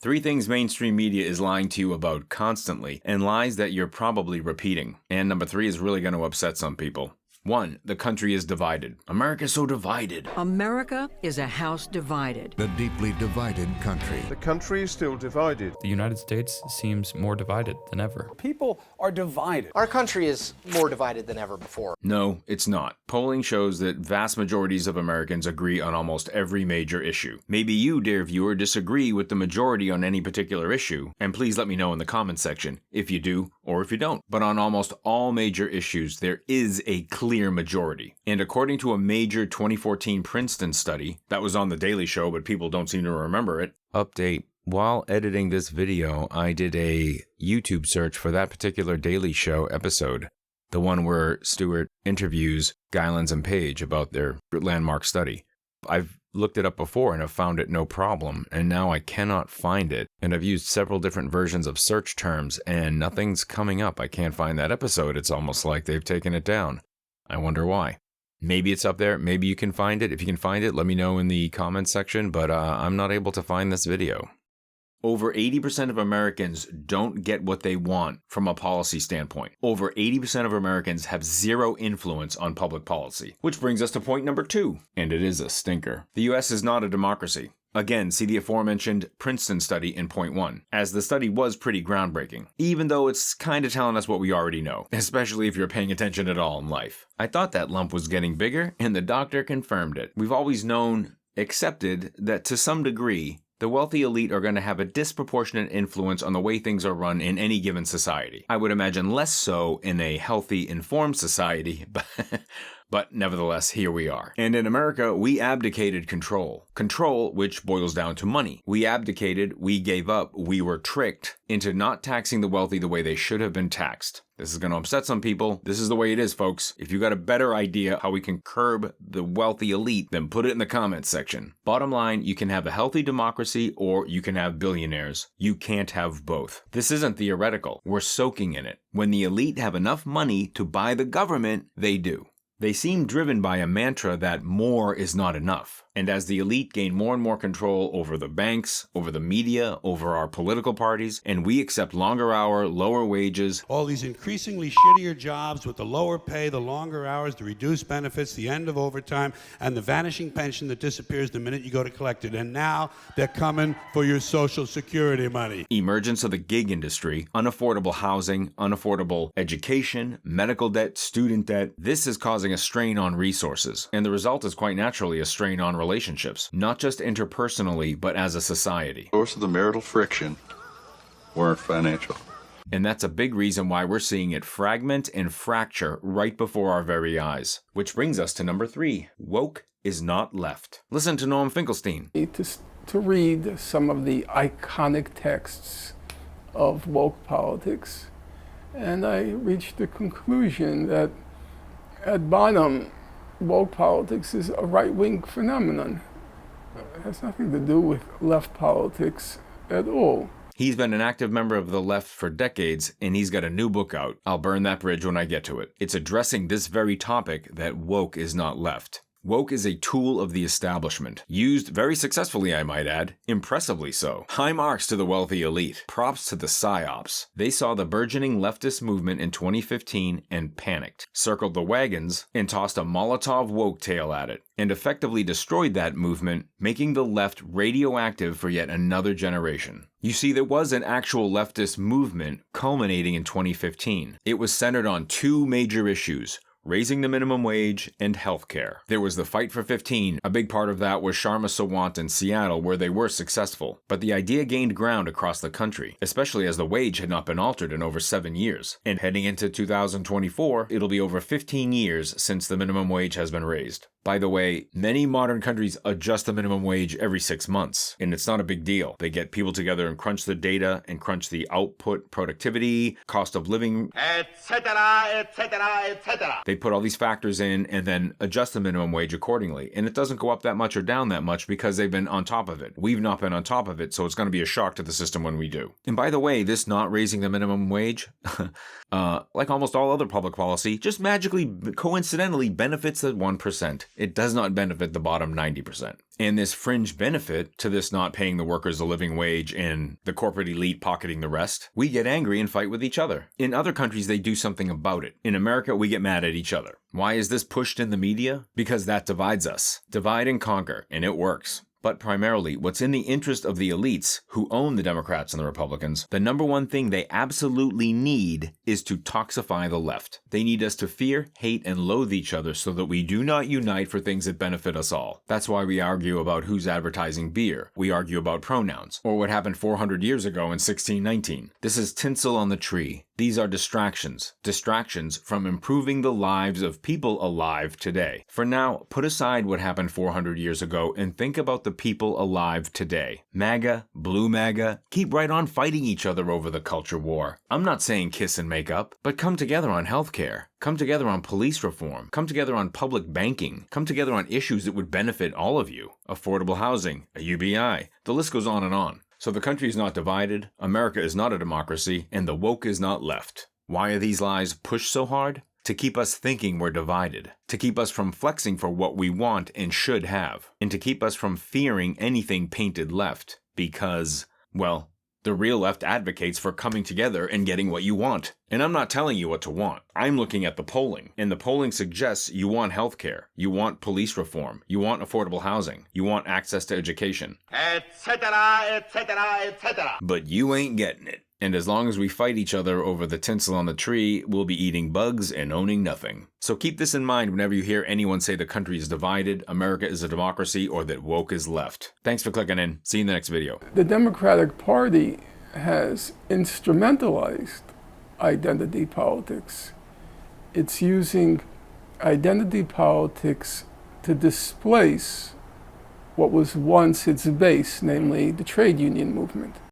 3 things mainstream media is lying to you about constantly, and lies that you're probably repeating. And number 3 is really going to upset some people. 1. The country is divided. America's so divided. America is a house divided. A deeply divided country. The country is still divided. The United States seems more divided than ever. People are divided. Our country is more divided than ever before. No, it's not. Polling shows that vast majorities of Americans agree on almost every major issue. Maybe you, dear viewer, disagree with the majority on any particular issue, and please let me know in the comments section if you do or if you don't. But on almost all major issues, there is a clear majority. And according to a major 2014 Princeton study that was on The Daily Show, but people don't seem to remember it. Update. While editing this video, I did a YouTube search for that particular Daily Show episode. The one where Stewart interviews Gylens and Page about their landmark study. I've looked it up before and have found it no problem, and now I cannot find it. And I've used several different versions of search terms, and nothing's coming up. I can't find that episode. It's almost like they've taken it down. I wonder why. Maybe it's up there. Maybe you can find it. If you can find it, let me know in the comments section, but I'm not able to find this video. Over 80% of Americans don't get what they want from a policy standpoint. Over 80% of Americans have zero influence on public policy. Which brings us to point number 2, and it is a stinker. The US is not a democracy. Again, see the aforementioned Princeton study in point 1, as the study was pretty groundbreaking, even though it's kind of telling us what we already know, especially if you're paying attention at all in life. I thought that lump was getting bigger, and the doctor confirmed it. We've always known, accepted, that to some degree, the wealthy elite are going to have a disproportionate influence on the way things are run in any given society. I would imagine less so in a healthy, informed society, but nevertheless, here we are. And in America, we abdicated control. Control, which boils down to money. We abdicated, we gave up, we were tricked into not taxing the wealthy the way they should have been taxed. This is going to upset some people. This is the way it is, folks. If you got a better idea how we can curb the wealthy elite, then put it in the comments section. Bottom line, you can have a healthy democracy or you can have billionaires. You can't have both. This isn't theoretical. We're soaking in it. When the elite have enough money to buy the government, they do. They seem driven by a mantra that more is not enough. And as the elite gain more and more control over the banks, over the media, over our political parties, and we accept longer hour, lower wages. All these increasingly shittier jobs with the lower pay, the longer hours, the reduced benefits, the end of overtime, and the vanishing pension that disappears the minute you go to collect it. And now they're coming for your Social Security money. Emergence of the gig industry, unaffordable housing, unaffordable education, medical debt, student debt. This is causing a strain on resources. And the result is quite naturally a strain on relationships, not just interpersonally, but as a society. The source of the marital friction weren't financial. And that's a big reason why we're seeing it fragment and fracture right before our very eyes. Which brings us to number 3. Woke is not left. Listen to Norm Finkelstein. To read some of the iconic texts of woke politics, and I reached the conclusion that at bottom, woke politics is a right-wing phenomenon. It has nothing to do with left politics at all. He's been an active member of the left for decades, and he's got a new book out. I'll burn that bridge when I get to it. It's addressing this very topic that woke is not left. Woke is a tool of the establishment, used very successfully, I might add, impressively so. High marks to the wealthy elite. Props to the psyops. They saw the burgeoning leftist movement in 2015 and panicked, circled the wagons, and tossed a Molotov woke tail at it, and effectively destroyed that movement, making the left radioactive for yet another generation. You see, there was an actual leftist movement culminating in 2015. It was centered on 2 major issues: raising the minimum wage, and healthcare. There was the Fight for 15. A big part of that was Sharma Sawant in Seattle, where they were successful. But the idea gained ground across the country, especially as the wage had not been altered in over 7 years. And heading into 2024, it'll be over 15 years since the minimum wage has been raised. By the way, many modern countries adjust the minimum wage every 6 months, and it's not a big deal. They get people together and crunch the data and crunch the output, productivity, cost of living, etc., etc., etc. They put all these factors in and then adjust the minimum wage accordingly. And it doesn't go up that much or down that much because they've been on top of it. We've not been on top of it, so it's going to be a shock to the system when we do. And by the way, this not raising the minimum wage, like almost all other public policy, just magically, coincidentally benefits the 1%. it does not benefit the bottom 90%. And this fringe benefit to this not paying the workers a living wage and the corporate elite pocketing the rest, we get angry and fight with each other. In other countries, they do something about it. In America, we get mad at each other. Why is this pushed in the media? Because that divides us. Divide and conquer, and it works. But primarily, what's in the interest of the elites who own the Democrats and the Republicans, the number one thing they absolutely need is to toxify the left. They need us to fear, hate, and loathe each other so that we do not unite for things that benefit us all. That's why we argue about who's advertising beer. We argue about pronouns, or what happened 400 years ago in 1619. This is tinsel on the tree. These are distractions. Distractions from improving the lives of people alive today. For now, put aside what happened 400 years ago and think about the people alive today. MAGA, blue MAGA, keep right on fighting each other over the culture war. I'm not saying kiss and make up, but come together on healthcare. Come together on police reform. Come together on public banking. Come together on issues that would benefit all of you. Affordable housing, a UBI. The list goes on and on. So the country is not divided, America is not a democracy, and the woke is not left. Why are these lies pushed so hard? To keep us thinking we're divided. To keep us from flexing for what we want and should have. And to keep us from fearing anything painted left. Because, well, the real left advocates for coming together and getting what you want. And I'm not telling you what to want. I'm looking at the polling. And the polling suggests you want healthcare, you want police reform, you want affordable housing, you want access to education, etc., etc., etc. But you ain't getting it. And as long as we fight each other over the tinsel on the tree, we'll be eating bugs and owning nothing. So keep this in mind whenever you hear anyone say the country is divided, America is a democracy, or that woke is left. Thanks for clicking in. See you in the next video. The Democratic Party has instrumentalized identity politics. It's using identity politics to displace what was once its base, namely the trade union movement.